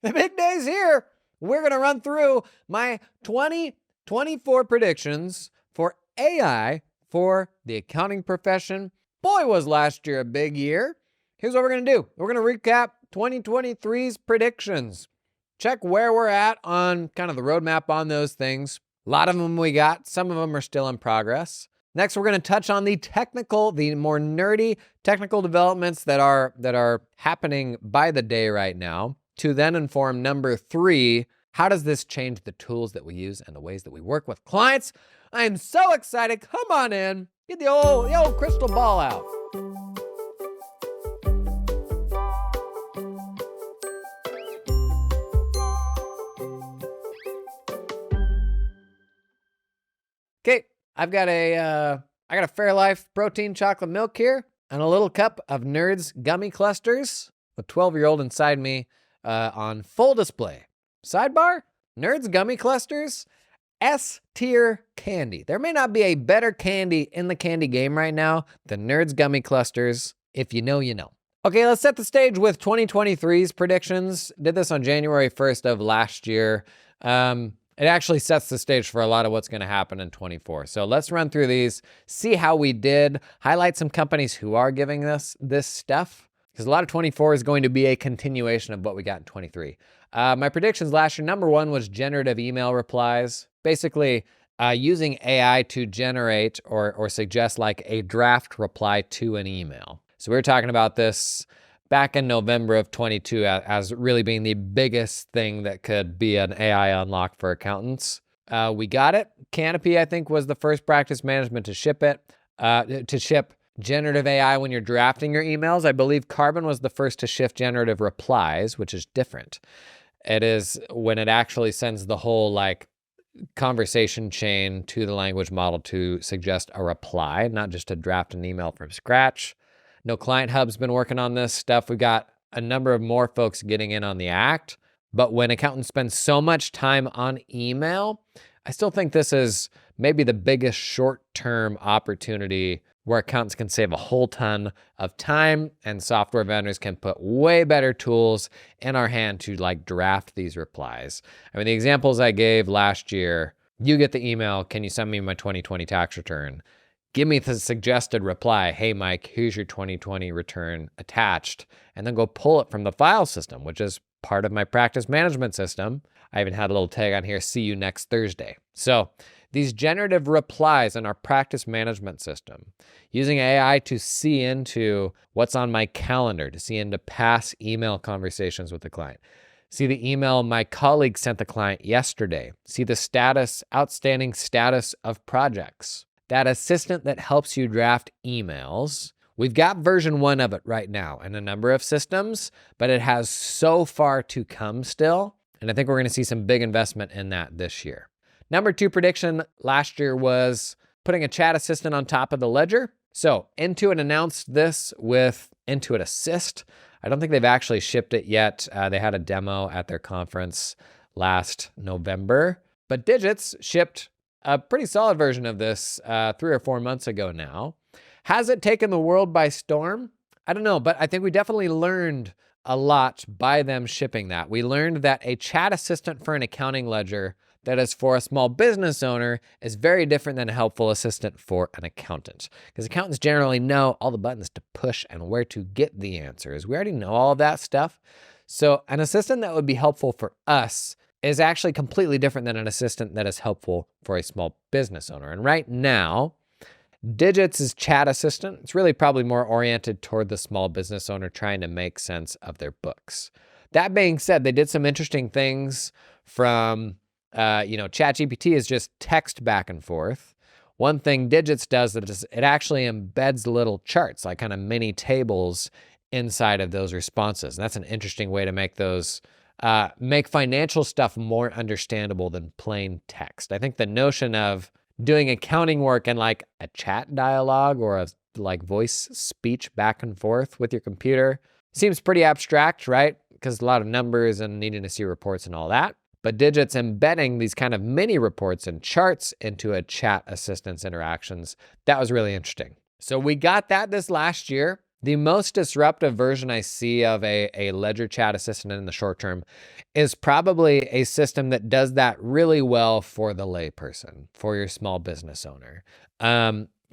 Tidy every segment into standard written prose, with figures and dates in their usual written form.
The big day's here. We're going to run through my 2024 predictions for AI for the accounting profession. Boy, was last year a big year. Here's what we're going to do. We're going to recap 2023's predictions. Check where we're at on kind of the roadmap on those things. A lot of them we got. Some of them are still in progress. Next, we're going to touch on the more nerdy technical developments that are happening by the day right now, to then inform number 3, how does this change the tools that we use and the ways that we work with clients? I'm so excited. Come on in. Get the old crystal ball out. Okay, I've got a Fairlife protein chocolate milk here and a little cup of Nerds gummy clusters with 12-year-old inside me on full display. Sidebar, Nerds gummy clusters, S-tier candy. There may not be a better candy in the candy game right now than Nerds gummy clusters. If you know, you know. Okay, let's set the stage with 2023's predictions. Did this on January 1st of last year. It actually sets the stage for a lot of what's going to happen in 24. So let's run through these, see how we did, highlight some companies who are giving us this stuff, because a lot of 24 is going to be a continuation of what we got in 23. My predictions last year, number 1 was generative email replies. Basically, using AI to generate or suggest like a draft reply to an email. So we were talking about this back in November of 22 as really being the biggest thing that could be an AI unlock for accountants. We got it. Canopy, I think, was the first practice management to ship it, to ship generative AI when you're drafting your emails. I believe Carbon was the first to shift generative replies, which is different. It is when it actually sends the whole like conversation chain to the language model to suggest a reply, not just to draft an email from scratch. No, Client Hub's been working on this stuff. We've got a number of more folks getting in on the act. But when accountants spend so much time on email, I still think this is maybe the biggest short-term opportunity where accountants can save a whole ton of time and software vendors can put way better tools in our hand to like draft these replies. I mean, the examples I gave last year, you get the email, can you send me my 2020 tax return? Give me the suggested reply, hey, Mike, here's your 2020 return attached, and then go pull it from the file system, which is part of my practice management system. I even had a little tag on here, see you next Thursday. So these generative replies in our practice management system, using AI to see into what's on my calendar, to see into past email conversations with the client. See the email my colleague sent the client yesterday. See the outstanding status of projects. That assistant that helps you draft emails. We've got version 1 of it right now in a number of systems, but it has so far to come still. And I think we're going to see some big investment in that this year. Number 2 prediction last year was putting a chat assistant on top of the ledger. So Intuit announced this with Intuit Assist. I don't think they've actually shipped it yet. They had a demo at their conference last November, but Digits shipped a pretty solid version of this 3 or 4 months ago now. Has it taken the world by storm? I don't know, but I think we definitely learned a lot by them shipping that. We learned that a chat assistant for an accounting ledger that is for a small business owner is very different than a helpful assistant for an accountant. Because accountants generally know all the buttons to push and where to get the answers. We already know all of that stuff. So an assistant that would be helpful for us is actually completely different than an assistant that is helpful for a small business owner. And right now, Digits' chat assistant, it's really probably more oriented toward the small business owner trying to make sense of their books. That being said, they did some interesting things from, ChatGPT is just text back and forth. One thing Digits does is it actually embeds little charts, like kind of mini tables inside of those responses. And that's an interesting way to make those make financial stuff more understandable than plain text. I think the notion of doing accounting work in like a chat dialogue or a like voice speech back and forth with your computer seems pretty abstract, right? Because a lot of numbers and needing to see reports and all that. But Digits embedding these kind of mini reports and charts into a chat assistant's interactions, that was really interesting. So we got that this last year. The most disruptive version I see of a ledger chat assistant in the short term is probably a system that does that really well for the layperson, for your small business owner.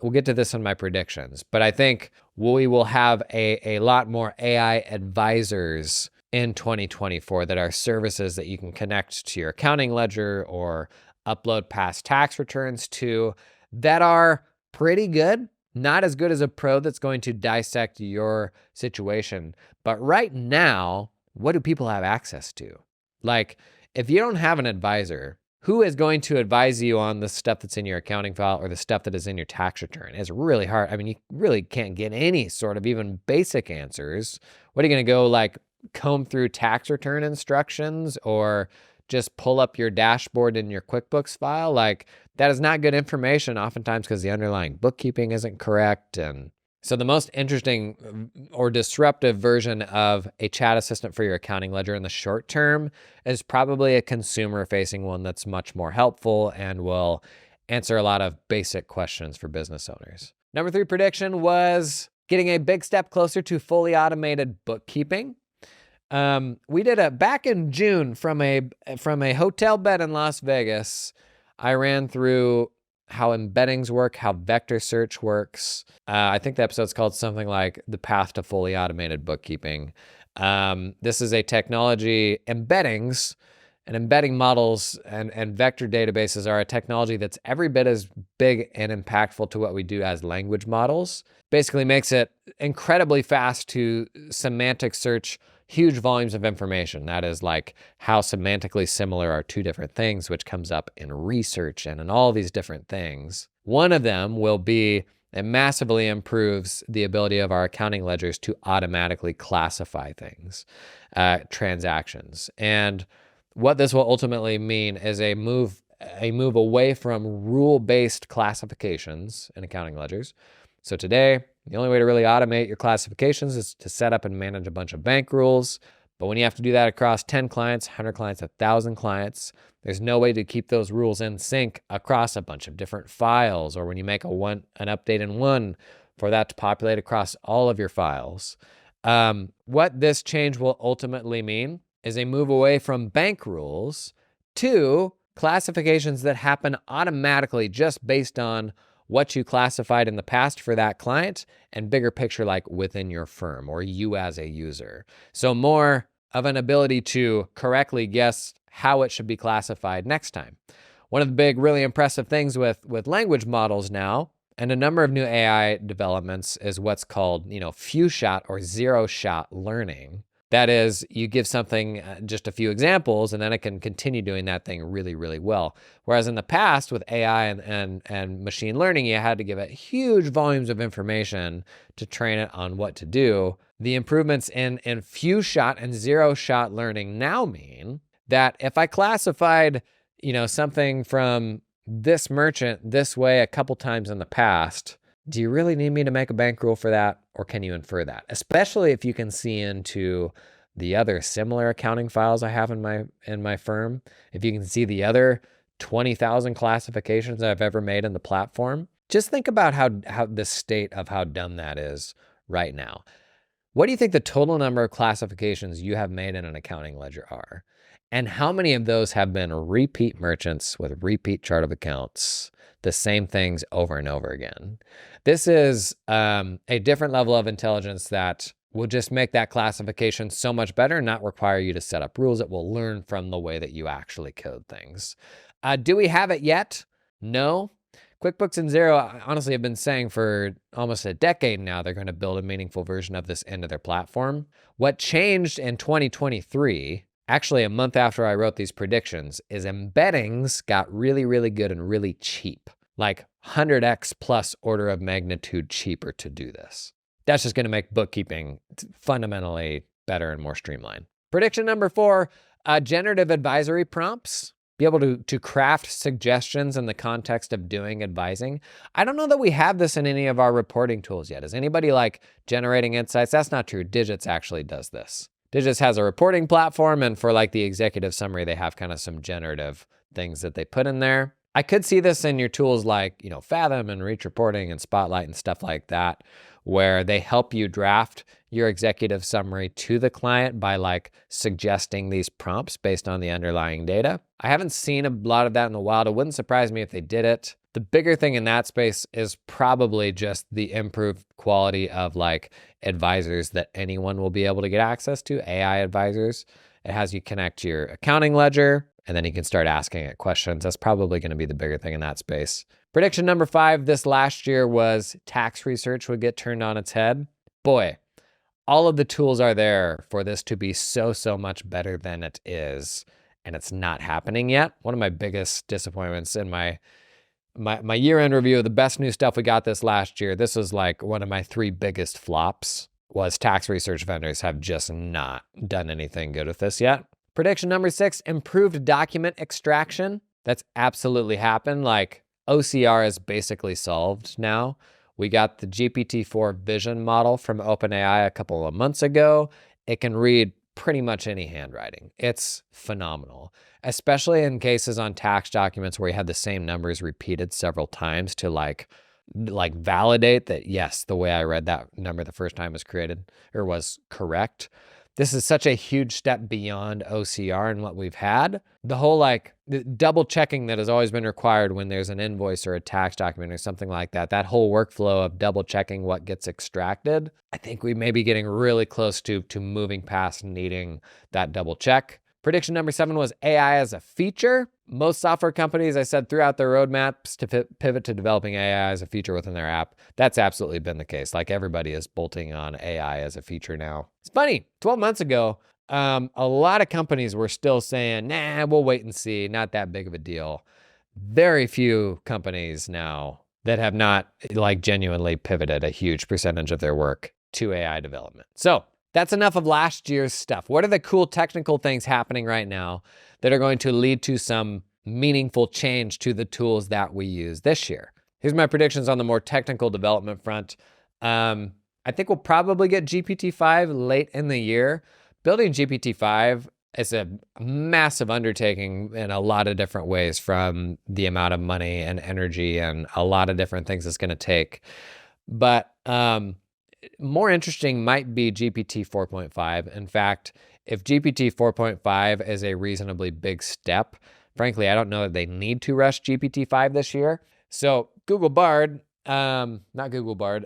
We'll get to this in my predictions, but I think we will have a lot more AI advisors in 2024 that are services that you can connect to your accounting ledger or upload past tax returns to that are pretty good. Not as good as a pro that's going to dissect your situation. But right now, what do people have access to? Like, if you don't have an advisor, who is going to advise you on the stuff that's in your accounting file or the stuff that is in your tax return? It's really hard. I mean, you really can't get any sort of even basic answers. What are you going to go like comb through tax return instructions or just pull up your dashboard in your QuickBooks file? Like, that is not good information oftentimes because the underlying bookkeeping isn't correct. And so the most interesting or disruptive version of a chat assistant for your accounting ledger in the short term is probably a consumer-facing one that's much more helpful and will answer a lot of basic questions for business owners. Number 3 prediction was getting a big step closer to fully automated bookkeeping. We did a back in June from a hotel bed in Las Vegas. I ran through how embeddings work, how vector search works. I think the episode's called something like The Path to Fully Automated Bookkeeping. This is a technology, embeddings and embedding models and vector databases are a technology that's every bit as big and impactful to what we do as language models. Basically makes it incredibly fast to semantic search huge volumes of information. That is like how semantically similar are two different things, which comes up in research and in all these different things. One of them will be it massively improves the ability of our accounting ledgers to automatically classify things, transactions. And what this will ultimately mean is a move away from rule-based classifications in accounting ledgers. So today, the only way to really automate your classifications is to set up and manage a bunch of bank rules. But when you have to do that across 10 clients, 100 clients, 1,000 clients, there's no way to keep those rules in sync across a bunch of different files. Or when you make an update in one, for that to populate across all of your files. What this change will ultimately mean is a move away from bank rules to classifications that happen automatically just based on what you classified in the past for that client and bigger picture like within your firm or you as a user. So more of an ability to correctly guess how it should be classified next time. One of the big, really impressive things with language models now and a number of new AI developments is what's called, few shot or zero shot learning. That is, you give something just a few examples, and then it can continue doing that thing really, really well. Whereas in the past with AI and machine learning, you had to give it huge volumes of information to train it on what to do. The improvements in few shot and zero shot learning now mean that if I classified, something from this merchant this way a couple times in the past, do you really need me to make a bank rule for that, or can you infer that? Especially if you can see into the other similar accounting files I have in my firm. If you can see the other 20,000 classifications I've ever made in the platform, just think about how the state of how dumb that is right now. What do you think the total number of classifications you have made in an accounting ledger are? And how many of those have been repeat merchants with repeat chart of accounts, the same things over and over again? This is a different level of intelligence that will just make that classification so much better and not require you to set up rules. It will learn from the way that you actually code things. Do we have it yet? No. QuickBooks and Xero, honestly, have been saying for almost a decade now they're going to build a meaningful version of this into their platform. What changed in 2023, actually a month after I wrote these predictions, is embeddings got really, really good and really cheap. Like 100x plus order of magnitude cheaper to do this. That's just going to make bookkeeping fundamentally better and more streamlined. Prediction number 4, generative advisory prompts. Be able to craft suggestions in the context of doing advising. I don't know that we have this in any of our reporting tools yet. Is anybody like generating insights? That's not true. Digits actually does this. Digits has a reporting platform, and for like the executive summary, they have kind of some generative things that they put in there. I could see this in your tools like, Fathom and Reach Reporting and Spotlight and stuff like that, where they help you draft your executive summary to the client by like suggesting these prompts based on the underlying data. I haven't seen a lot of that in the wild. It wouldn't surprise me if they did it. The bigger thing in that space is probably just the improved quality of like advisors that anyone will be able to get access to, AI advisors. It has you connect to your accounting ledger, and then you can start asking it questions. That's probably going to be the bigger thing in that space. Prediction number 5 this last year was tax research would get turned on its head. Boy, all of the tools are there for this to be so much better than it is, and it's not happening yet. One of my biggest disappointments in my year-end review of the best new stuff we got this last year, this was like one of my 3 biggest flops, was tax research vendors have just not done anything good with this yet. Prediction number 6, improved document extraction. That's absolutely happened. Like OCR is basically solved now. We got the GPT-4 vision model from OpenAI a couple of months ago. It can read pretty much any handwriting. It's phenomenal, especially in cases on tax documents where you have the same numbers repeated several times to like validate that, yes, the way I read that number the first time was correct. This is such a huge step beyond OCR and what we've had. The whole the double checking that has always been required when there's an invoice or a tax document or something like that, that whole workflow of double checking what gets extracted, I think we may be getting really close to moving past needing that double check. Prediction number 7 was AI as a feature. Most software companies, I said, throughout their roadmaps to pivot to developing AI as a feature within their app. That's absolutely been the case. Like everybody is bolting on AI as a feature now. It's funny, 12 months ago, a lot of companies were still saying, nah, we'll wait and see, not that big of a deal. Very few companies now that have not genuinely pivoted a huge percentage of their work to AI development. So that's enough of last year's stuff. What are the cool technical things happening right now that are going to lead to some meaningful change to the tools that we use this year? Here's my predictions on the more technical development front. I think we'll probably get GPT-5 late in the year. Building GPT-5 is a massive undertaking in a lot of different ways, from the amount of money and energy and a lot of different things it's going to take. But more interesting might be GPT 4.5. In fact, if GPT 4.5 is a reasonably big step, frankly, I don't know that they need to rush GPT 5 this year. So Google Bard, not Google Bard,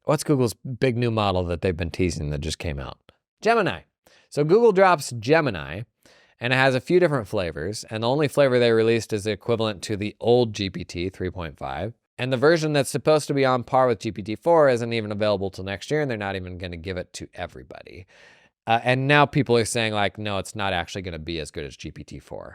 what's Google's big new model that they've been teasing that just came out? Gemini. So Google drops Gemini, and it has a few different flavors, and the only flavor they released is equivalent to the old GPT 3.5. And the version that's supposed to be on par with GPT-4 isn't even available till next year, and they're not even going to give it to everybody. And now people are saying no, it's not actually going to be as good as GPT-4.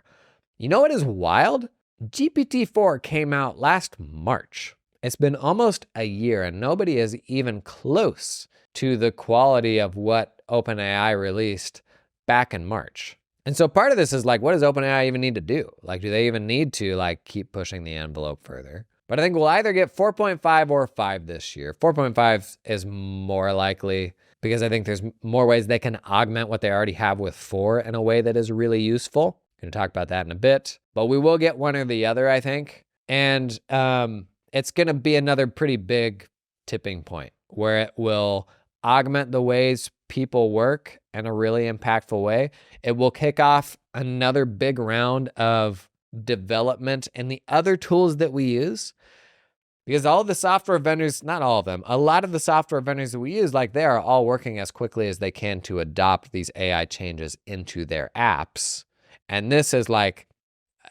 You know what is wild? GPT-4 came out last March. It's been almost a year, and nobody is even close to the quality of what OpenAI released back in March. And so part of this is what does OpenAI even need to do? Do they even need to keep pushing the envelope further? But I think we'll either get 4.5 or 5 this year. 4.5 is more likely because I think there's more ways they can augment what they already have with 4 in a way that is really useful. I'm going to talk about that in a bit. But we will get one or the other, I think. And it's going to be another pretty big tipping point where it will augment the ways people work in a really impactful way. It will kick off another big round of development and the other tools that we use, because all of the software vendors, not all of them, a lot of the software vendors that we use, they are all working as quickly as they can to adopt these AI changes into their apps. And this is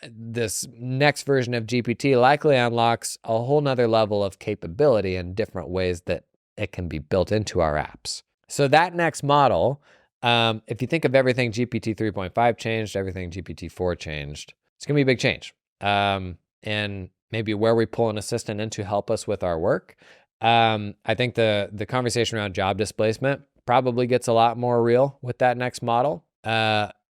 this next version of GPT likely unlocks a whole nother level of capability in different ways that it can be built into our apps. So that next model, if you think of everything GPT 3.5 changed, everything GPT-4 changed, it's going to be a big change. And maybe where we pull an assistant in to help us with our work. I think the conversation around job displacement probably gets a lot more real with that next model.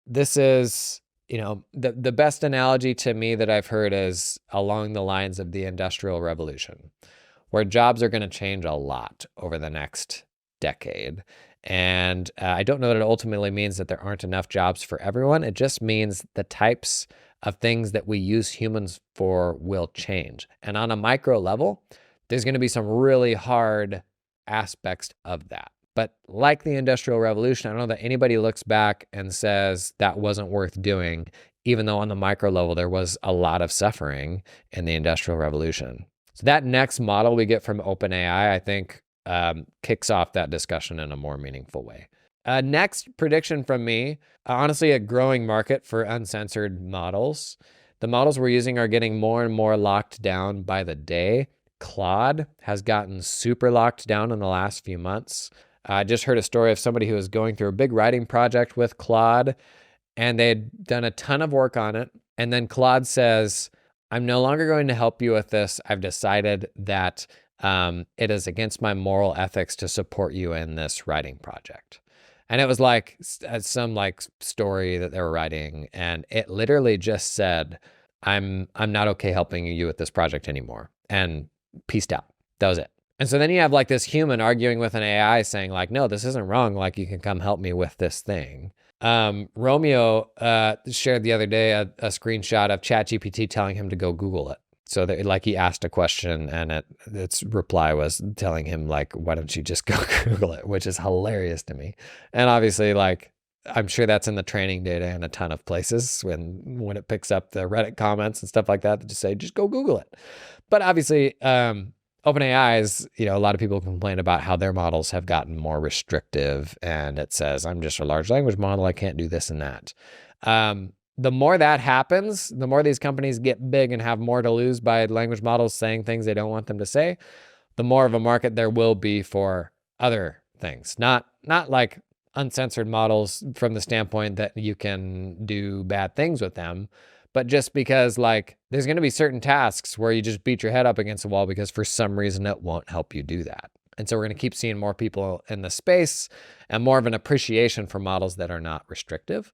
This is, the best analogy to me that I've heard is along the lines of the Industrial Revolution, where jobs are going to change a lot over the next decade. And I don't know that it ultimately means that there aren't enough jobs for everyone. It just means the types of things that we use humans for will change. And on a micro level, there's going to be some really hard aspects of that. But like the Industrial Revolution, I don't know that anybody looks back and says that wasn't worth doing, even though on the micro level, there was a lot of suffering in the Industrial Revolution. So that next model we get from OpenAI, I think, kicks off that discussion in a more meaningful way. Next prediction from me, honestly, a growing market for uncensored models. The models we're using are getting more and more locked down by the day. Claude has gotten super locked down in the last few months. I just heard a story of somebody who was going through a big writing project with Claude, and they'd done a ton of work on it. And then Claude says, I'm no longer going to help you with this. I've decided that it is against my moral ethics to support you in this writing project. And it was like some like story that they were writing, and it literally just said, I'm not okay helping you with this project anymore, and peaced out. That was it. And so then you have like this human arguing with an AI saying like, no, this isn't wrong. Like, you can come help me with this thing. Romeo shared the other day a screenshot of ChatGPT telling him to go Google it. So that like he asked a question and its reply was telling him like, why don't you just go Google it, which is hilarious to me. And obviously like, I'm sure that's in the training data in a ton of places when it picks up the Reddit comments and stuff like that just say, just go Google it. But obviously, OpenAI is, a lot of people complain about how their models have gotten more restrictive, and it says, I'm just a large language model, I can't do this and that. The more that happens, the more these companies get big and have more to lose by language models saying things they don't want them to say, the more of a market there will be for other things. Not like uncensored models from the standpoint that you can do bad things with them, but just because like there's going to be certain tasks where you just beat your head up against the wall because for some reason it won't help you do that. And so we're going to keep seeing more people in the space and more of an appreciation for models that are not restrictive.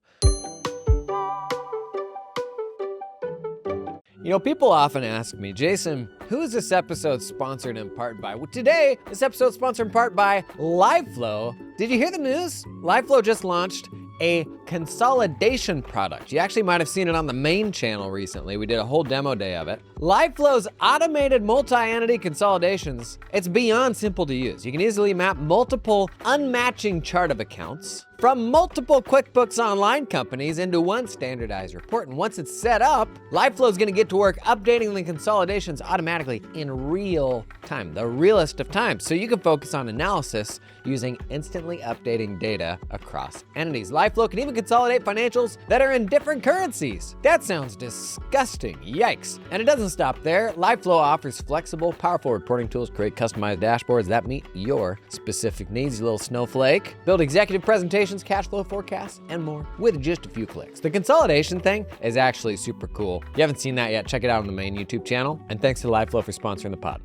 People often ask me, Jason, who is this episode sponsored in part by? Well, today, this episode is sponsored in part by LiveFlow. Did you hear the news? LiveFlow just launched a consolidation product. You actually might have seen it on the main channel recently. We did a whole demo day of it. LiveFlow's automated multi-entity consolidations, it's beyond simple to use. You can easily map multiple unmatching chart of accounts from multiple QuickBooks Online companies into one standardized report. And once it's set up, LiveFlow is going to get to work updating the consolidations automatically in real time, the realest of times. So you can focus on analysis using instantly updating data across entities. LiveFlow can even consolidate financials that are in different currencies. That sounds disgusting. Yikes. And it doesn't stop there. LiveFlow offers flexible, powerful reporting tools, create customized dashboards that meet your specific needs, you little snowflake. Build executive presentations, cash flow forecasts, and more with just a few clicks. The consolidation thing is actually super cool. If you haven't seen that yet, check it out on the main YouTube channel. And thanks to LiveFlow for sponsoring the pod.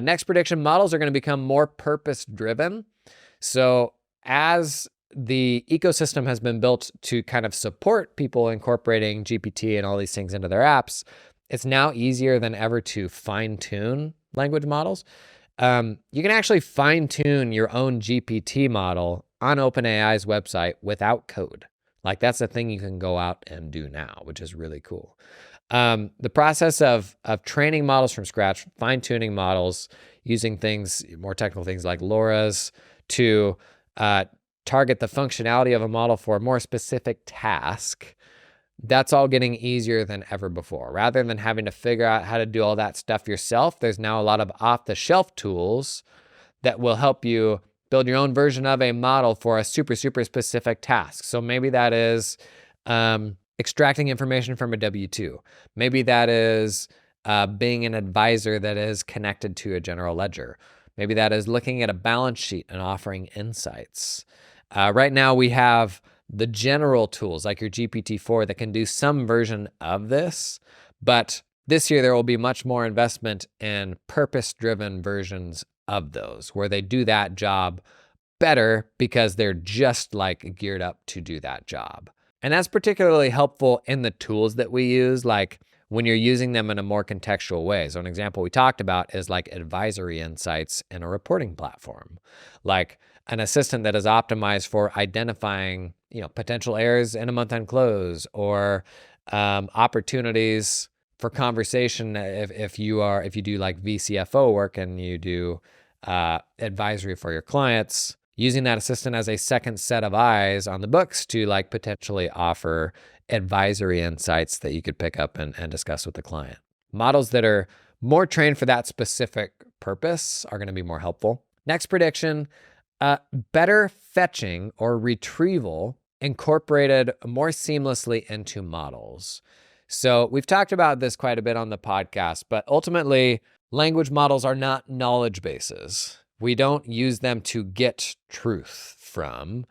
Next prediction, models are going to become more purpose-driven. So as the ecosystem has been built to kind of support people incorporating GPT and all these things into their apps, it's now easier than ever to fine-tune language models. You can actually fine-tune your own GPT model on OpenAI's website without code. Like that's a thing you can go out and do now, which is really cool. The process of training models from scratch, fine-tuning models, using things, more technical things like LoRa's to target the functionality of a model for a more specific task, that's all getting easier than ever before. Rather than having to figure out how to do all that stuff yourself, there's now a lot of off-the-shelf tools that will help you build your own version of a model for a super, super specific task. So maybe that is extracting information from a W-2. Maybe that is being an advisor that is connected to a general ledger. Maybe that is looking at a balance sheet and offering insights. Right now we have the general tools like your GPT-4 that can do some version of this, but this year there will be much more investment in purpose-driven versions of those where they do that job better because they're just like geared up to do that job. And that's particularly helpful in the tools that we use, like when you're using them in a more contextual way. So an example we talked about is like advisory insights in a reporting platform. Like an assistant that is optimized for identifying, potential errors in a month-end close, or opportunities for conversation if you do like VCFO work and you do advisory for your clients, using that assistant as a second set of eyes on the books to like potentially offer advisory insights that you could pick up and discuss with the client. Models that are more trained for that specific purpose are going to be more helpful. Next prediction, better fetching or retrieval incorporated more seamlessly into models. So we've talked about this quite a bit on the podcast, but ultimately, language models are not knowledge bases. We don't use them to get truth from.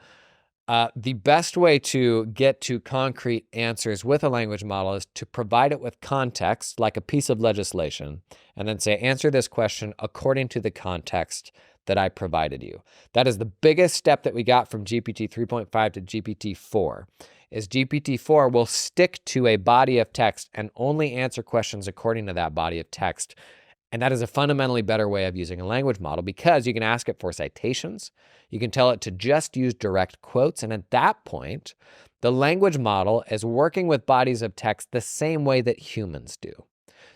The best way to get to concrete answers with a language model is to provide it with context, like a piece of legislation, and then say, answer this question according to the context that I provided you. That is the biggest step that we got from GPT 3.5 to GPT 4, is GPT 4 will stick to a body of text and only answer questions according to that body of text. And that is a fundamentally better way of using a language model, because you can ask it for citations. You can tell it to just use direct quotes. And at that point, the language model is working with bodies of text the same way that humans do.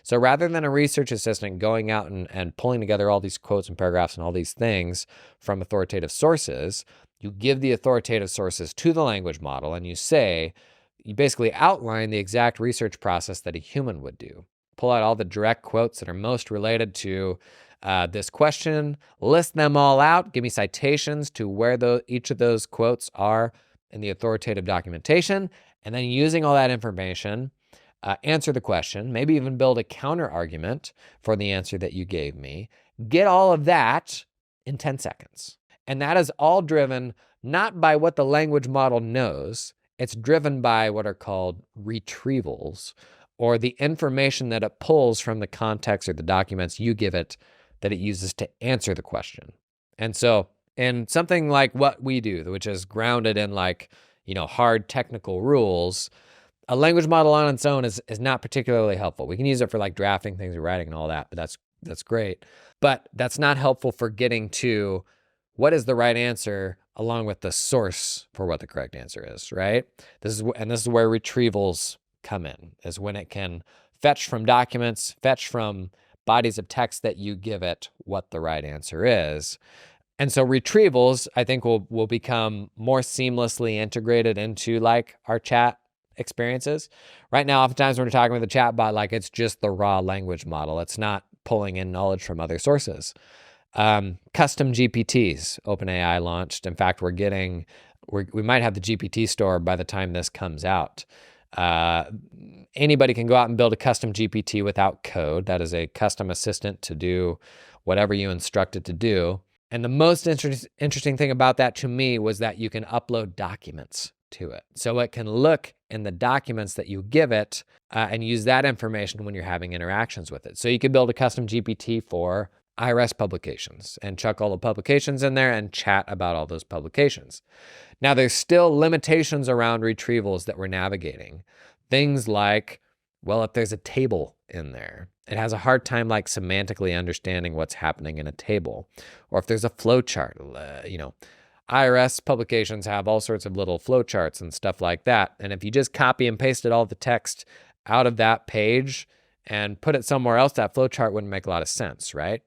So rather than a research assistant going out and pulling together all these quotes and paragraphs and all these things from authoritative sources, you give the authoritative sources to the language model and you basically outline the exact research process that a human would do. Pull out all the direct quotes that are most related to this question, list them all out, give me citations to where each of those quotes are in the authoritative documentation, and then using all that information, answer the question, maybe even build a counter argument for the answer that you gave me. Get all of that in 10 seconds. And that is all driven not by what the language model knows, it's driven by what are called retrievals, or the information that it pulls from the context or the documents you give it that it uses to answer the question. And so in something like what we do, which is grounded in hard technical rules, a language model on its own is not particularly helpful. We can use it for like drafting things or writing and all that, but that's great. But that's not helpful for getting to what is the right answer along with the source for what the correct answer is, right? This is where retrievals come in, is when it can fetch from documents, fetch from bodies of text that you give it what the right answer is. And so retrievals, I think, will become more seamlessly integrated into like our chat experiences. Right now, oftentimes when we're talking with a chat bot, like it's just the raw language model. It's not pulling in knowledge from other sources. Custom GPTs, OpenAI launched. In fact, we might have the GPT store by the time this comes out. Anybody can go out and build a custom GPT without code. That is a custom assistant to do whatever you instruct it to do. And the most interesting thing about that to me was that you can upload documents to it. So it can look in the documents that you give it and use that information when you're having interactions with it. So you could build a custom GPT for IRS publications and chuck all the publications in there and chat about all those publications. Now, there's still limitations around retrievals that we're navigating. Things like, well, if there's a table in there, it has a hard time like semantically understanding what's happening in a table. Or if there's a flow chart, IRS publications have all sorts of little flow charts and stuff like that. And if you just copy and pasted all the text out of that page and put it somewhere else, that flow chart wouldn't make a lot of sense, right?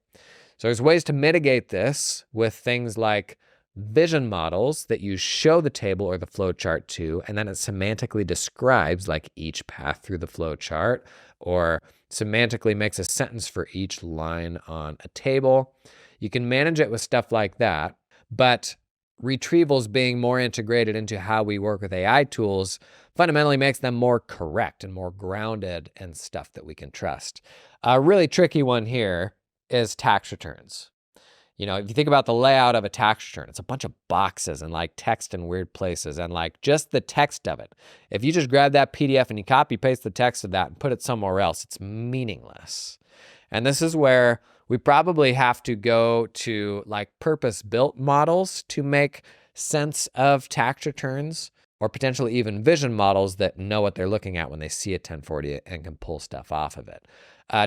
So there's ways to mitigate this with things like vision models that you show the table or the flow chart to, and then it semantically describes like each path through the flow chart, or semantically makes a sentence for each line on a table. You can manage it with stuff like that, but retrievals being more integrated into how we work with AI tools fundamentally makes them more correct and more grounded in stuff that we can trust. A really tricky one here is tax returns. If you think about the layout of a tax return, it's a bunch of boxes and like text in weird places and like just the text of it. If you just grab that PDF and you copy paste the text of that and put it somewhere else, it's meaningless. And this is where we probably have to go to like purpose-built models to make sense of tax returns. or potentially even vision models that know what they're looking at when they see a 1040 and can pull stuff off of it.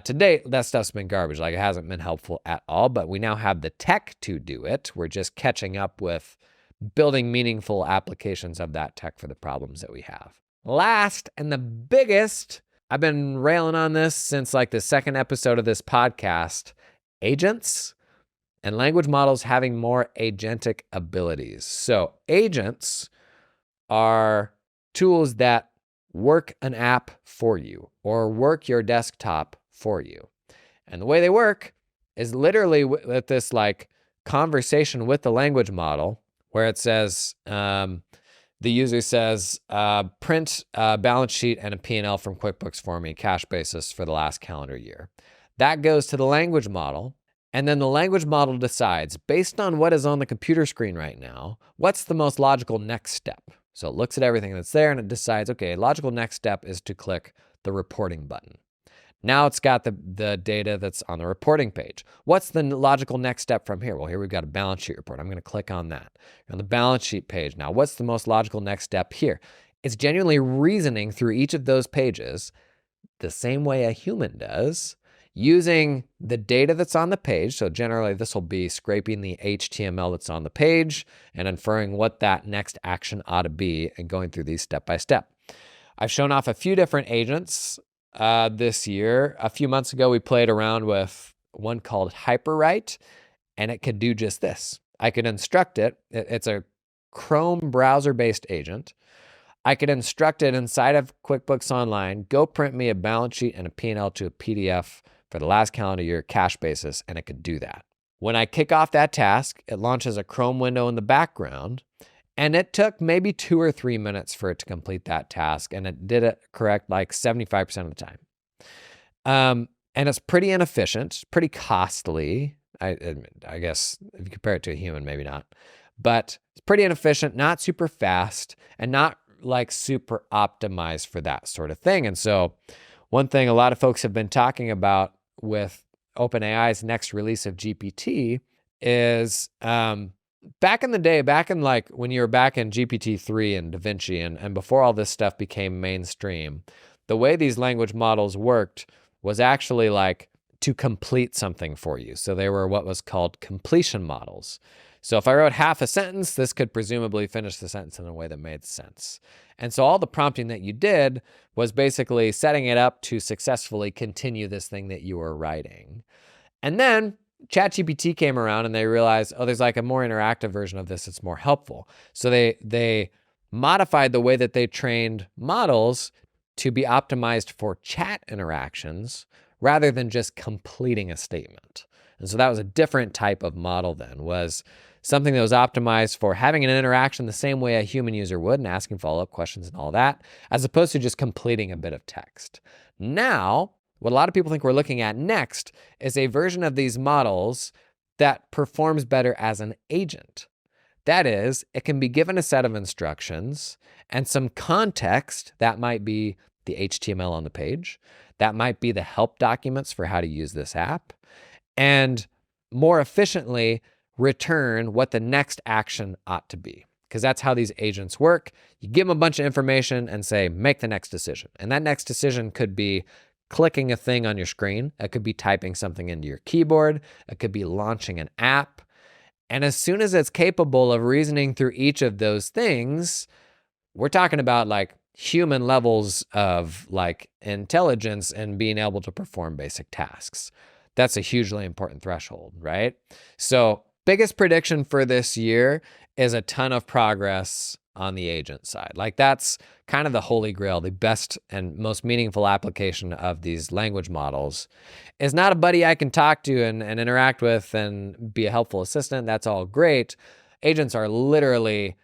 To date, that stuff's been garbage. Like, it hasn't been helpful at all, but we now have the tech to do it. We're just catching up with building meaningful applications of that tech for the problems that we have. Last and the biggest, I've been railing on this since like the second episode of this podcast, agents and language models having more agentic abilities. So agents are tools that work an app for you or work your desktop for you. And the way they work is literally with this like conversation with the language model where it says, the user says, print a balance sheet and a P&L from QuickBooks for me, cash basis for the last calendar year. That goes to the language model. And then the language model decides, based on what is on the computer screen right now, what's the most logical next step? So it looks at everything that's there and it decides, okay, logical next step is to click the reporting button. Now it's got the data that's on the reporting page. What's the logical next step from here? Well, here we've got a balance sheet report. I'm going to click on that. On the balance sheet page. Now, what's the most logical next step here? It's genuinely reasoning through each of those pages the same way a human does, using the data that's on the page. So generally, this will be scraping the HTML that's on the page and inferring what that next action ought to be and going through these step by step. I've shown off a few different agents this year. A few months ago, we played around with one called HyperWrite, and it could do just this. I could instruct it. It's a Chrome browser-based agent. I could instruct it inside of QuickBooks Online, go print me a balance sheet and a P&L to a PDF for the last calendar year, cash basis, and it could do that. When I kick off that task, it launches a Chrome window in the background, and it took maybe 2 or 3 minutes for it to complete that task, and it did it correct like 75% of the time. And it's pretty inefficient, pretty costly. I guess if you compare it to a human, maybe not. But it's pretty inefficient, not super fast, and not like super optimized for that sort of thing. And so one thing a lot of folks have been talking about with OpenAI's next release of GPT is back in the day, back in like when you were back in GPT-3 and DaVinci and before all this stuff became mainstream, the way these language models worked was actually like to complete something for you. So they were what was called completion models. So if I wrote half a sentence, this could presumably finish the sentence in a way that made sense. And so all the prompting that you did was basically setting it up to successfully continue this thing that you were writing. And then ChatGPT came around and they realized, oh, there's like a more interactive version of this that's more helpful. So they modified the way that they trained models to be optimized for chat interactions rather than just completing a statement. And so that was a different type of model then, was something that was optimized for having an interaction the same way a human user would and asking follow-up questions and all that, as opposed to just completing a bit of text. Now, what a lot of people think we're looking at next is a version of these models that performs better as an agent. That is, it can be given a set of instructions and some context. That might be the HTML on the page. That might be the help documents for how to use this app, and more efficiently return what the next action ought to be. Because that's how these agents work. You give them a bunch of information and say, make the next decision. And that next decision could be clicking a thing on your screen. It could be typing something into your keyboard. It could be launching an app. And as soon as it's capable of reasoning through each of those things, we're talking about like human levels of like intelligence and being able to perform basic tasks. That's a hugely important threshold, right? So biggest prediction for this year is a ton of progress on the agent side. Like that's kind of the holy grail, the best and most meaningful application of these language models is not a buddy I can talk to and interact with and be a helpful assistant. That's all great. Agents are literally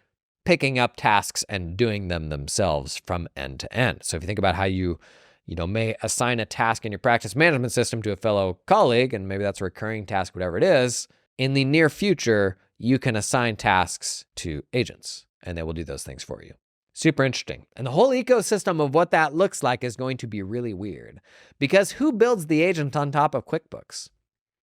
picking up tasks and doing them themselves from end to end. So if you think about how you may assign a task in your practice management system to a fellow colleague, and maybe that's a recurring task, whatever it is, in the near future, you can assign tasks to agents and they will do those things for you. Super interesting. And the whole ecosystem of what that looks like is going to be really weird because who builds the agent on top of QuickBooks?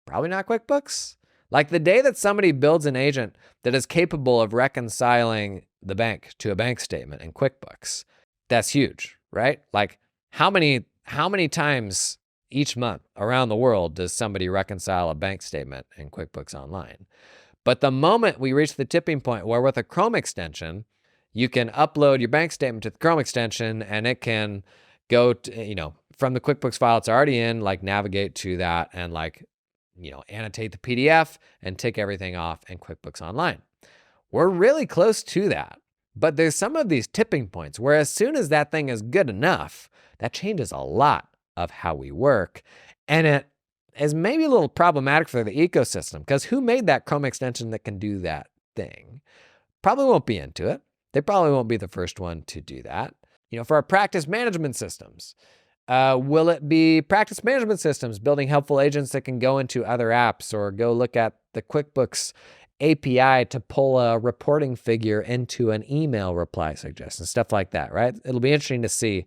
Probably not QuickBooks. Like the day that somebody builds an agent that is capable of reconciling the bank to a bank statement in QuickBooks. That's huge, right? Like how many times each month around the world does somebody reconcile a bank statement in QuickBooks Online? But the moment we reach the tipping point where with a Chrome extension, you can upload your bank statement to the Chrome extension and it can go to, from the QuickBooks file it's already in, like navigate to that and like, annotate the PDF and tick everything off in QuickBooks Online. We're really close to that. But there's some of these tipping points where as soon as that thing is good enough, that changes a lot of how we work. And it is maybe a little problematic for the ecosystem because who made that Chrome extension that can do that thing? Probably won't be into it. They probably won't be the first one to do that. For our practice management systems, will it be practice management systems building helpful agents that can go into other apps or go look at the QuickBooks API to pull a reporting figure into an email reply suggestion, stuff like that, right? It'll be interesting to see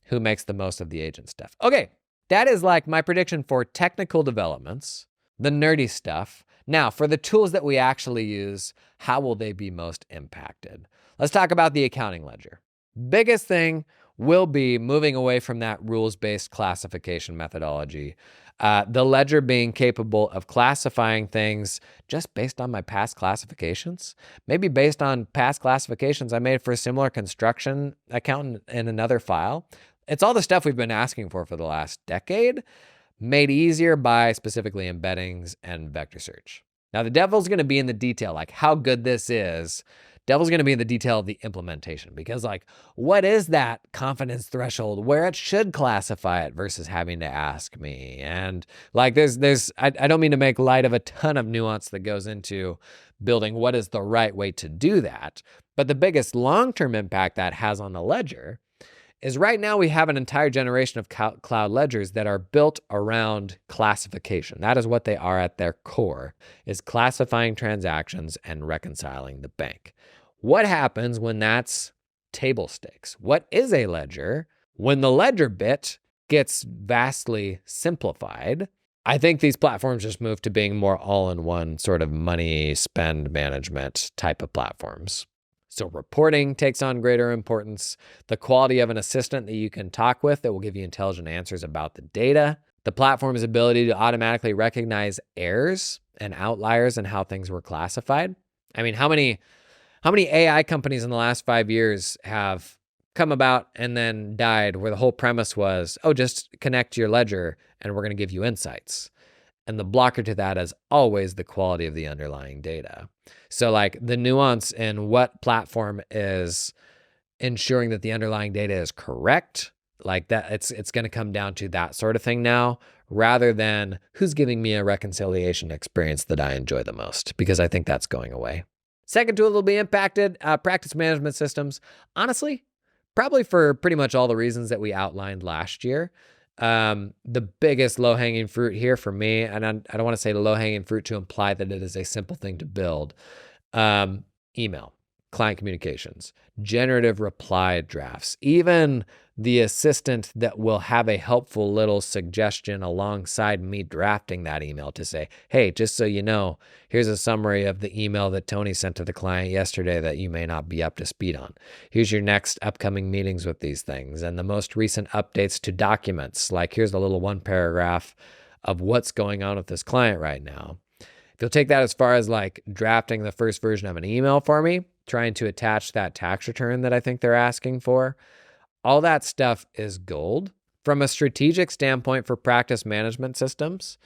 who makes the most of the agent stuff. Okay, that is like my prediction for technical developments, the nerdy stuff. Now, for the tools that we actually use, how will they be most impacted? Let's talk about the accounting ledger. Biggest thing will be moving away from that rules-based classification methodology. The ledger being capable of classifying things just based on my past classifications, maybe based on past classifications I made for a similar construction account in another file. It's all the stuff we've been asking for the last decade, made easier by specifically embeddings and vector search. Now, the devil's going to be in the detail, like how good this is. Devil's going to be in the detail of the implementation because what is that confidence threshold where it should classify it versus having to ask me? And I don't mean to make light of a ton of nuance that goes into building what is the right way to do that. But the biggest long-term impact that has on the ledger is right now we have an entire generation of cloud ledgers that are built around classification. That is what they are at their core, is classifying transactions and reconciling the bank. What happens when that's table stakes? What is a ledger? When the ledger bit gets vastly simplified, I think these platforms just move to being more all-in-one sort of money spend management type of platforms. So reporting takes on greater importance. The quality of an assistant that you can talk with that will give you intelligent answers about the data. The platform's ability to automatically recognize errors and outliers and how things were classified. I mean, how many AI companies in the last 5 years have come about and then died where the whole premise was, just connect to your ledger and we're going to give you insights. And the blocker to that is always the quality of the underlying data. So the nuance in what platform is ensuring that the underlying data is correct, like that, it's going to come down to that sort of thing now, rather than who's giving me a reconciliation experience that I enjoy the most, because I think that's going away. Second tool that will be impacted, practice management systems. Honestly, probably for pretty much all the reasons that we outlined last year. The biggest low-hanging fruit here for me, and I don't want to say low-hanging fruit to imply that it is a simple thing to build, email, client communications, generative reply drafts, even the assistant that will have a helpful little suggestion alongside me drafting that email to say, hey, just so you know, here's a summary of the email that Tony sent to the client yesterday that you may not be up to speed on. Here's your next upcoming meetings with these things and the most recent updates to documents. Like here's a little one paragraph of what's going on with this client right now. If you'll take that as far as drafting the first version of an email for me, trying to attach that tax return that I think they're asking for, all that stuff is gold. From a strategic standpoint for practice management systems,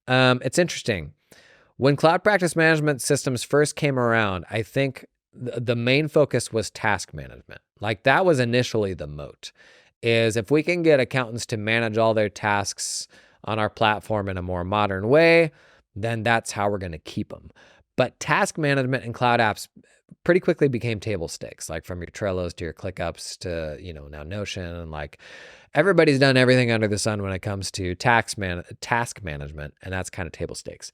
it's interesting. When cloud practice management systems first came around, I think the main focus was task management. That was initially the moat, is if we can get accountants to manage all their tasks on our platform in a more modern way, then that's how we're going to keep them. But task management in cloud apps pretty quickly became table stakes, from your Trellos to your ClickUps to, now Notion. And everybody's done everything under the sun when it comes to task management, and that's kind of table stakes.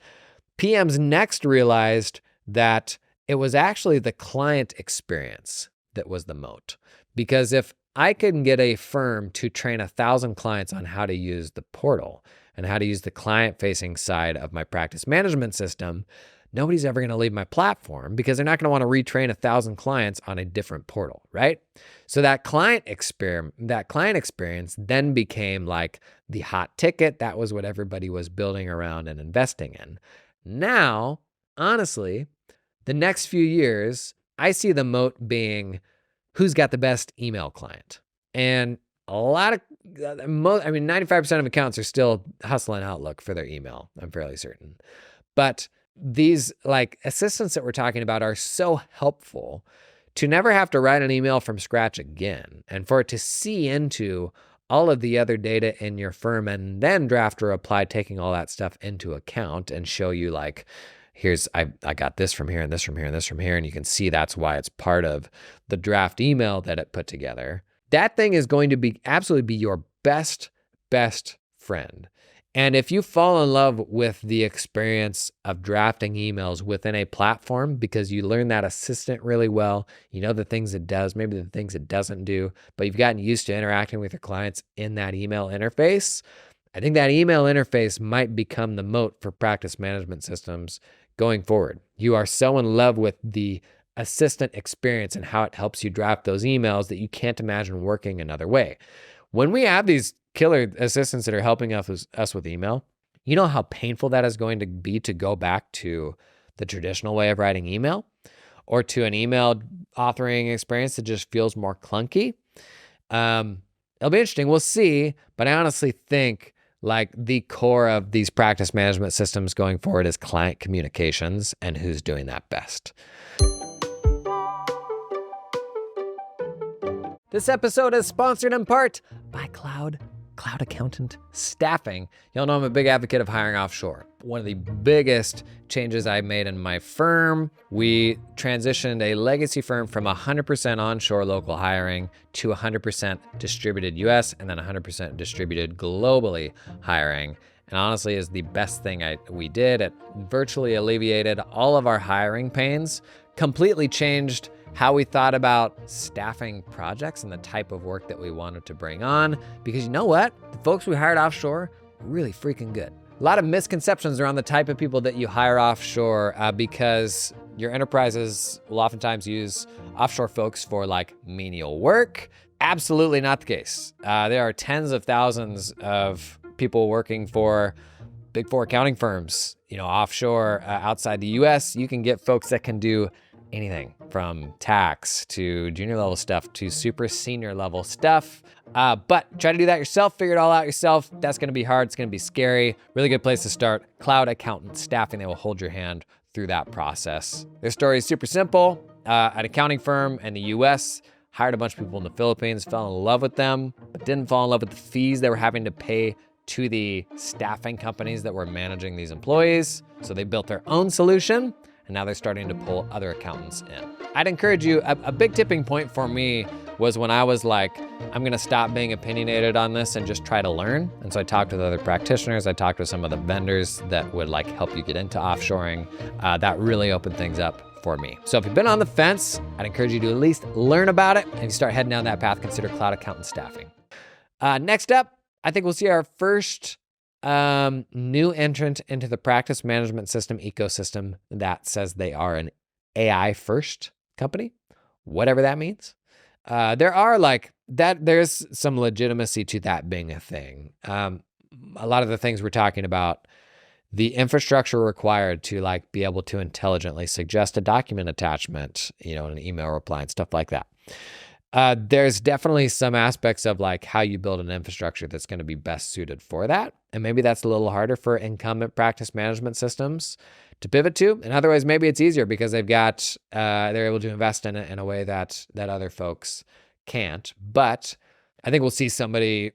PMs next realized that it was actually the client experience that was the moat. Because if I can get a firm to train 1,000 clients on how to use the portal and how to use the client-facing side of my practice management system, nobody's ever going to leave my platform because they're not going to want to retrain 1,000 clients on a different portal, right? So that client experience then became like the hot ticket. That was what everybody was building around and investing in. Now, honestly, the next few years, I see the moat being who's got the best email client. And a lot of, 95% of accounts are still hustling Outlook for their email, I'm fairly certain. But these like assistants that we're talking about are so helpful to never have to write an email from scratch again, and for it to see into all of the other data in your firm and then draft a reply, taking all that stuff into account and show you like, I got this from here and this from here and this from here. And you can see that's why it's part of the draft email that it put together. That thing is going to absolutely be your best friend. And if you fall in love with the experience of drafting emails within a platform because you learn that assistant really well, you know the things it does, maybe the things it doesn't do, but you've gotten used to interacting with your clients in that email interface, I think that email interface might become the moat for practice management systems going forward. You are so in love with the assistant experience and how it helps you draft those emails that you can't imagine working another way. When we have these killer assistants that are helping us with email, you know how painful that is going to be to go back to the traditional way of writing email or to an email authoring experience that just feels more clunky. It'll be interesting. We'll see. But I honestly think like the core of these practice management systems going forward is client communications and who's doing that best. This episode is sponsored in part by Cloud Accountant Staffing. Y'all know I'm a big advocate of hiring offshore. One of the biggest changes I made in my firm, we transitioned a legacy firm from 100% onshore local hiring to 100% distributed US and then 100% distributed globally hiring. And honestly is the best thing we did. It virtually alleviated all of our hiring pains, completely changed how we thought about staffing projects and the type of work that we wanted to bring on. Because you know what? The folks we hired offshore, really freaking good. A lot of misconceptions around the type of people that you hire offshore because your enterprises will oftentimes use offshore folks for like menial work. Absolutely not the case. There are tens of thousands of people working for Big Four accounting firms, offshore, outside the US. You can get folks that can do anything from tax to junior level stuff to super senior level stuff. But try to do that yourself, figure it all out yourself. That's gonna be hard, it's gonna be scary. Really good place to start. Cloud Accountant Staffing, they will hold your hand through that process. Their story is super simple. An accounting firm in the US hired a bunch of people in the Philippines, fell in love with them, but didn't fall in love with the fees they were having to pay to the staffing companies that were managing these employees. So they built their own solution, and now they're starting to pull other accountants in. I'd encourage you, a big tipping point for me was when I was like, I'm gonna stop being opinionated on this and just try to learn. And so I talked with other practitioners, I talked with some of the vendors that would like help you get into offshoring. That really opened things up for me. So if you've been on the fence, I'd encourage you to at least learn about it. And if you start heading down that path, consider Cloud Accountant Staffing. Next up, I think we'll see our first new entrant into the practice management system ecosystem that says they are an AI first company, whatever that means. There's some legitimacy to that being a thing. A lot of the things we're talking about, the infrastructure required to like be able to intelligently suggest a document attachment, an email reply and stuff like that. There's definitely some aspects of like how you build an infrastructure that's going to be best suited for that. And maybe that's a little harder for incumbent practice management systems to pivot to. In other ways, maybe it's easier because they're able to invest in it in a way that other folks can't. But I think we'll see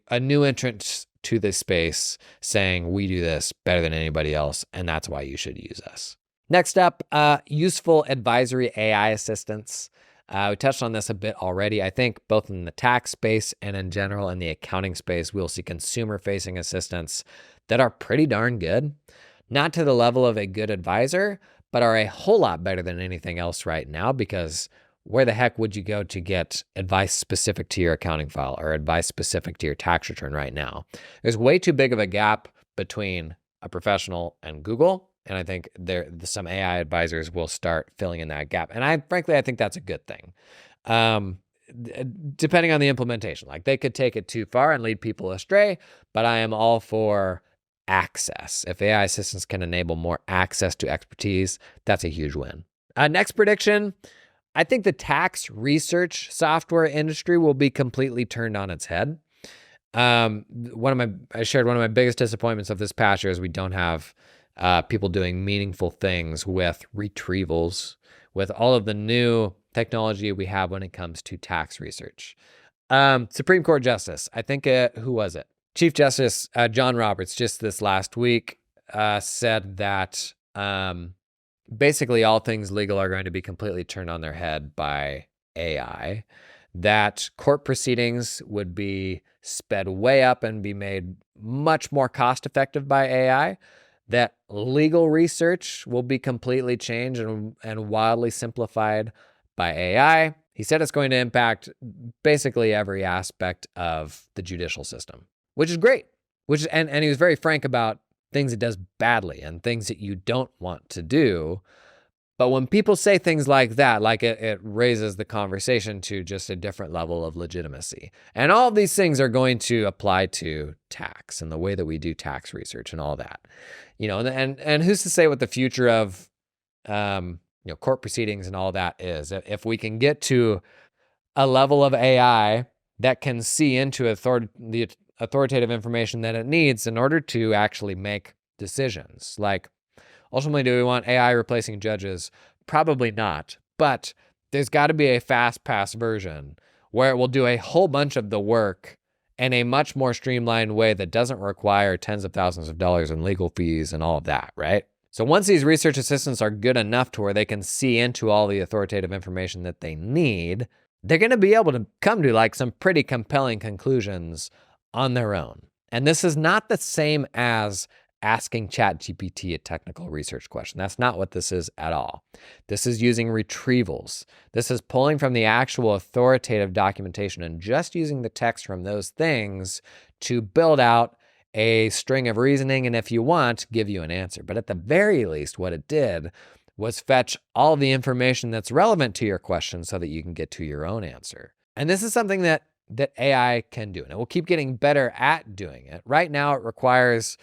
a new entrant to this space saying, we do this better than anybody else, and that's why you should use us. Next up, useful advisory AI assistants. We touched on this a bit already. I think both in the tax space and in general in the accounting space, we'll see consumer-facing assistants that are pretty darn good. Not to the level of a good advisor, but are a whole lot better than anything else right now, because where the heck would you go to get advice specific to your accounting file or advice specific to your tax return right now? There's way too big of a gap between a professional and Google. And I think some AI advisors will start filling in that gap. And I think that's a good thing. Depending on the implementation, like they could take it too far and lead people astray, but I am all for access. If AI assistants can enable more access to expertise, that's a huge win. Next prediction, I think the tax research software industry will be completely turned on its head. I shared one of my biggest disappointments of this past year is we don't have people doing meaningful things with retrievals, with all of the new technology we have when it comes to tax research. Supreme Court Justice, I think, who was it? Chief Justice John Roberts just this last week said that basically all things legal are going to be completely turned on their head by AI, that court proceedings would be sped way up and be made much more cost effective by AI, that legal research will be completely changed and wildly simplified by AI. He said it's going to impact basically every aspect of the judicial system, which is great. And he was very frank about things it does badly and things that you don't want to do. But when people say things like that, like it raises the conversation to just a different level of legitimacy. And all of these things are going to apply to tax and the way that we do tax research and all that. And who's to say what the future of court proceedings and all that is? If we can get to a level of AI that can see into the authoritative information that it needs in order to actually make decisions. Like, ultimately, do we want AI replacing judges? Probably not. But there's got to be a fast pass version where it will do a whole bunch of the work in a much more streamlined way that doesn't require tens of thousands of dollars in legal fees and all of that, right? So once these research assistants are good enough to where they can see into all the authoritative information that they need, they're going to be able to come to like some pretty compelling conclusions on their own. And this is not the same as asking ChatGPT a technical research question. That's not what this is at all. This is using retrievals. This is pulling from the actual authoritative documentation and just using the text from those things to build out a string of reasoning, and if you want, give you an answer. But at the very least, what it did was fetch all the information that's relevant to your question so that you can get to your own answer. And this is something that AI can do, and it will keep getting better at doing it. Right now, it requires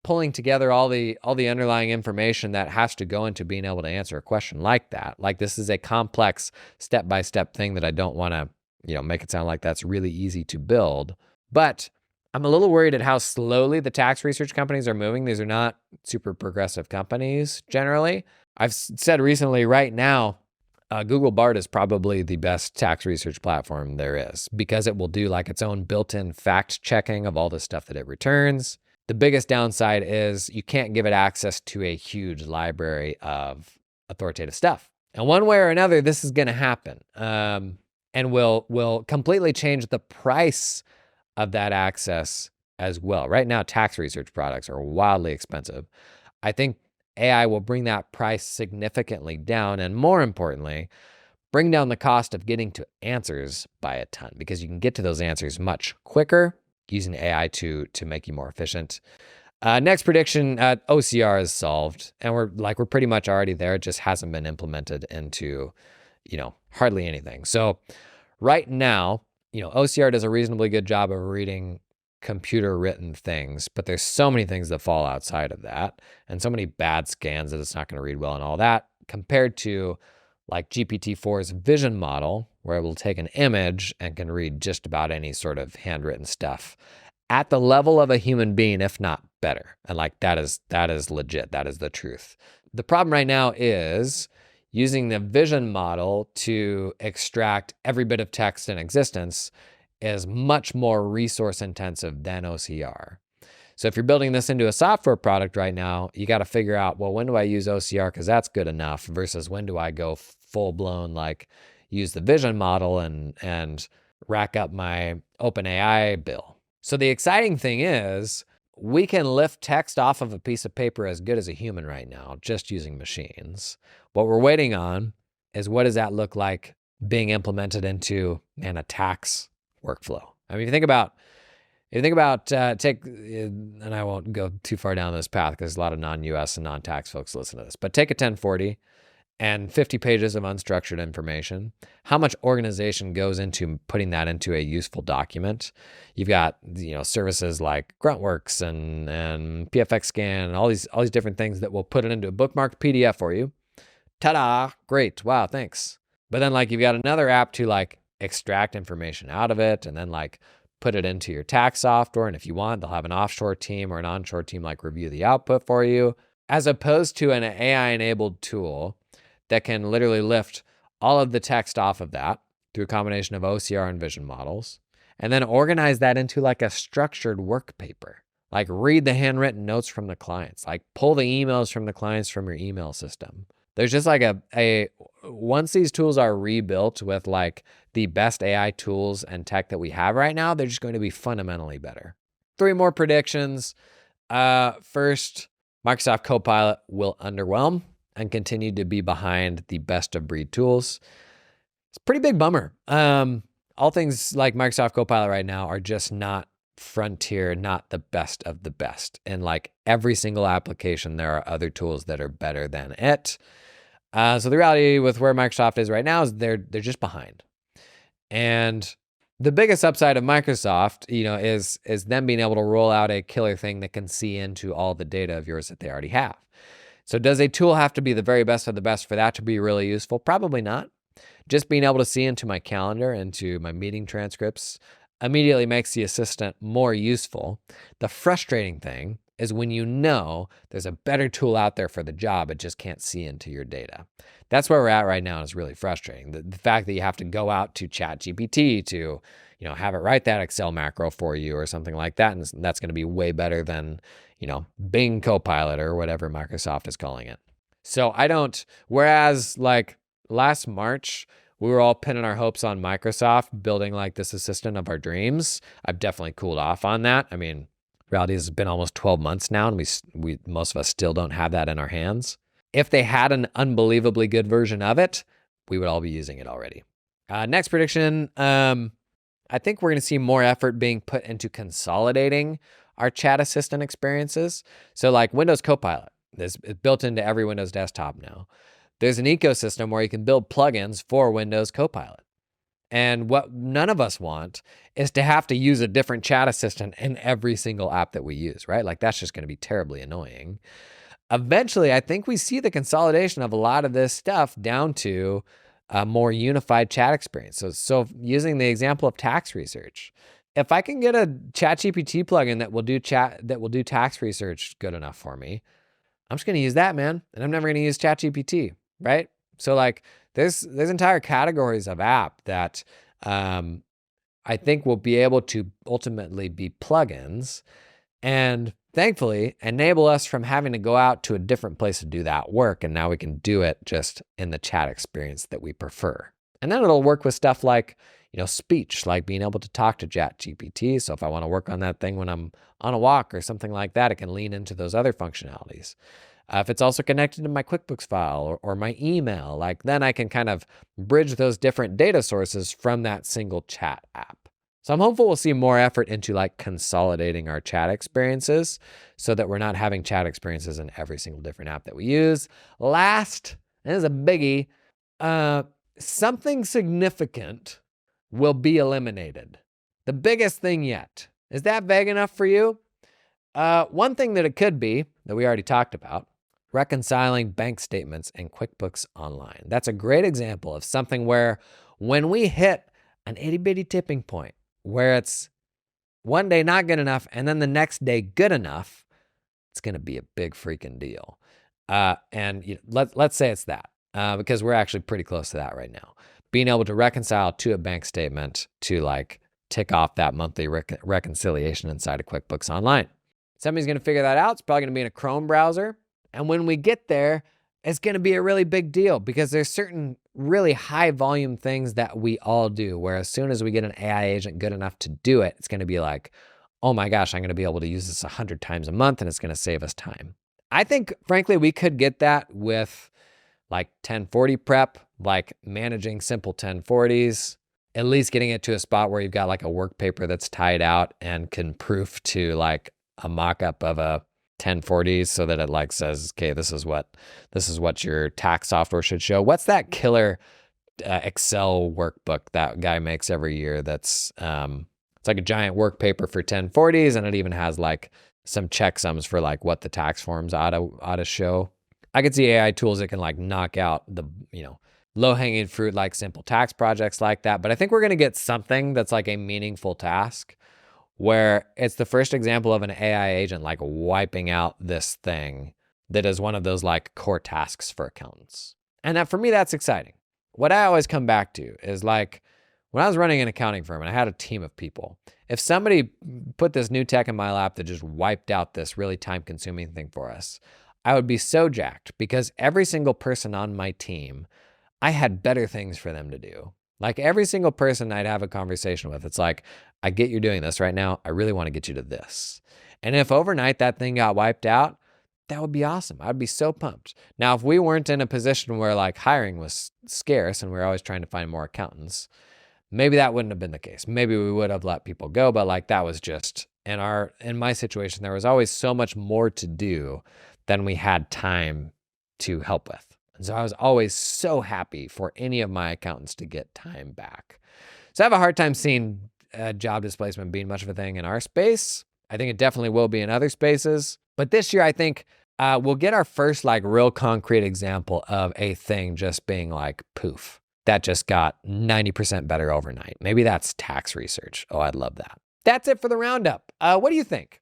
pulling together all the underlying information that has to go into being able to answer a question like that. Like, this is a complex step-by-step thing that I don't want to, make it sound like that's really easy to build. But I'm a little worried at how slowly the tax research companies are moving. These are not super progressive companies generally. I've said recently, right now, Google Bard is probably the best tax research platform there is because it will do like its own built-in fact checking of all the stuff that it returns. The biggest downside is you can't give it access to a huge library of authoritative stuff. And one way or another, this is going to happen and will completely change the price of that access as well. Right now, tax research products are wildly expensive. I think AI will bring that price significantly down, and more importantly, bring down the cost of getting to answers by a ton because you can get to those answers much quicker using AI to make you more efficient. Next prediction, OCR is solved, and we're pretty much already there. It just hasn't been implemented into, hardly anything. So right now, OCR does a reasonably good job of reading computer written things, but there's so many things that fall outside of that and so many bad scans that it's not going to read well and all that compared to like GPT-4's vision model, where it will take an image and can read just about any sort of handwritten stuff at the level of a human being, if not better. And like that is legit. That is the truth. The problem right now is using the vision model to extract every bit of text in existence is much more resource intensive than OCR. So if you're building this into a software product right now, you got to figure out, well, when do I use OCR because that's good enough versus when do I go full blown, like use the vision model and rack up my OpenAI bill. So the exciting thing is we can lift text off of a piece of paper as good as a human right now, just using machines. What we're waiting on is what does that look like being implemented into a tax workflow. I mean, if you think about If you think about and I won't go too far down this path because a lot of non-US and non-tax folks listen to this, but take a 1040 and 50 pages of unstructured information. How much organization goes into putting that into a useful document? You've got, services like Gruntworks and PFX Scan and all these different things that will put it into a bookmarked PDF for you. Ta-da! Great. Wow, thanks. But then you've got another app to extract information out of it and then put it into your tax software. And if you want, they'll have an offshore team or an onshore team review the output for you, as opposed to an AI-enabled tool that can literally lift all of the text off of that through a combination of OCR and vision models, and then organize that into a structured work paper. Read the handwritten notes from the clients, pull the emails from the clients from your email system. There's just once these tools are rebuilt with the best AI tools and tech that we have right now, they're just going to be fundamentally better. 3 more predictions. First, Microsoft Copilot will underwhelm and continue to be behind the best of breed tools. It's a pretty big bummer. All things like Microsoft Copilot right now are just not frontier, not the best of the best. And every single application, there are other tools that are better than it. So the reality with where Microsoft is right now is they're just behind. And the biggest upside of Microsoft, is them being able to roll out a killer thing that can see into all the data of yours that they already have. So does a tool have to be the very best of the best for that to be really useful? Probably not. Just being able to see into my calendar, into my meeting transcripts, immediately makes the assistant more useful. The frustrating thing is when there's a better tool out there for the job, it just can't see into your data. That's where we're at right now, and it's really frustrating. The fact that you have to go out to ChatGPT to, have it write that Excel macro for you or something like that, and that's going to be way better than, Bing Copilot or whatever Microsoft is calling it. So whereas last March, we were all pinning our hopes on Microsoft building this assistant of our dreams. I've definitely cooled off on that. I mean, reality has been almost 12 months now, and we most of us still don't have that in our hands. If they had an unbelievably good version of it, we would all be using it already. Next prediction, I think we're going to see more effort being put into consolidating our chat assistant experiences. So Windows Copilot is built into every Windows desktop now. There's an ecosystem where you can build plugins for Windows Copilot. And what none of us want is to have to use a different chat assistant in every single app that we use, right? That's just going to be terribly annoying. Eventually, I think we see the consolidation of a lot of this stuff down to a more unified chat experience. So using the example of tax research, if I can get a ChatGPT plugin that will do tax research good enough for me, I'm just going to use that, man. And I'm never going to use ChatGPT, right? So there's entire categories of app that I think will be able to ultimately be plugins and thankfully enable us from having to go out to a different place to do that work. And now we can do it just in the chat experience that we prefer. And then it'll work with stuff speech, being able to talk to ChatGPT. So if I want to work on that thing when I'm on a walk or something like that, it can lean into those other functionalities. If it's also connected to my QuickBooks file or my email, then I can kind of bridge those different data sources from that single chat app. So I'm hopeful we'll see more effort into consolidating our chat experiences so that we're not having chat experiences in every single different app that we use. Last, and this is a biggie, something significant will be eliminated. The biggest thing yet. Is that vague enough for you? One thing that it could be, that we already talked about, reconciling bank statements in QuickBooks Online. That's a great example of something where when we hit an itty-bitty tipping point, where it's one day not good enough and then the next day good enough, it's going to be a big freaking deal. And let's say it's that, because we're actually pretty close to that right now. Being able to reconcile to a bank statement to tick off that monthly reconciliation inside of QuickBooks Online. Somebody's going to figure that out. It's probably going to be in a Chrome browser. And when we get there, it's going to be a really big deal because there's certain really high volume things that we all do, where as soon as we get an AI agent good enough to do it, it's going to be oh my gosh, I'm going to be able to use this 100 times a month and it's going to save us time. I think, frankly, we could get that with 1040 prep, managing simple 1040s. at least getting it to a spot where you've got like a work paper that's tied out and can proof to like a mock-up of a 1040 so that it like says, okay, this is what your tax software should show. What's that killer Excel workbook that guy makes every year? That's it's like a giant work paper for 1040s, and it even has like some checksums for like what the tax forms ought to show. I could see AI tools that can like knock out the, low-hanging fruit, like simple tax projects like that. But I think we're going to get something that's like a meaningful task where it's the first example of an AI agent like wiping out this thing that is one of those like core tasks for accountants. And that, for me, that's exciting. What I always come back to is like when I was running an accounting firm and I had a team of people, if somebody put this new tech in my lap that just wiped out this really time-consuming thing for us, I would be so jacked because every single person on my team, I had better things for them to do. Like every single person I'd have a conversation with, it's like, I get you're doing this right now. I really want to get you to this. And if overnight that thing got wiped out, that would be awesome. I'd be so pumped. Now, if we weren't in a position where like hiring was scarce and we were always trying to find more accountants, maybe that wouldn't have been the case. Maybe we would have let people go, but like that was just in my situation, there was always so much more to do than we had time to help with. And so I was always so happy for any of my accountants to get time back. So I have a hard time seeing job displacement being much of a thing in our space. I think it definitely will be in other spaces. But this year, I think we'll get our first like real concrete example of a thing just being like poof. That just got 90% better overnight. Maybe that's tax research. Oh, I'd love that. That's it for the roundup. What do you think?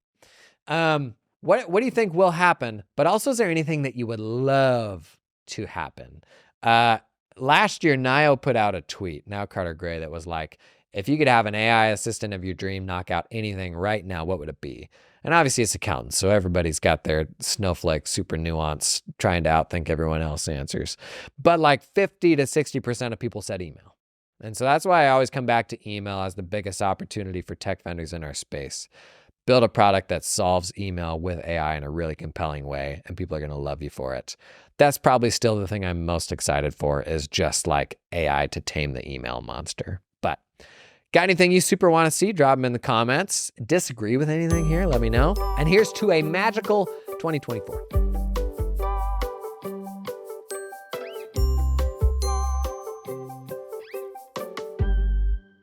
What do you think will happen? But also, is there anything that you would love to happen? Last year, Nio put out a tweet, Now Carter Gray, that was like, if you could have an AI assistant of your dream knock out anything right now, what would it be? And obviously it's accountants, so everybody's got their snowflake, super nuanced, trying to outthink everyone else's answers. But like 50 to 60% of people said email. And so that's why I always come back to email as the biggest opportunity for tech vendors in our space. Build a product that solves email with AI in a really compelling way, and people are going to love you for it. That's probably still the thing I'm most excited for, is just like AI to tame the email monster. But got anything you super want to see? Drop them in the comments. Disagree with anything here? Let me know. And here's to a magical 2024.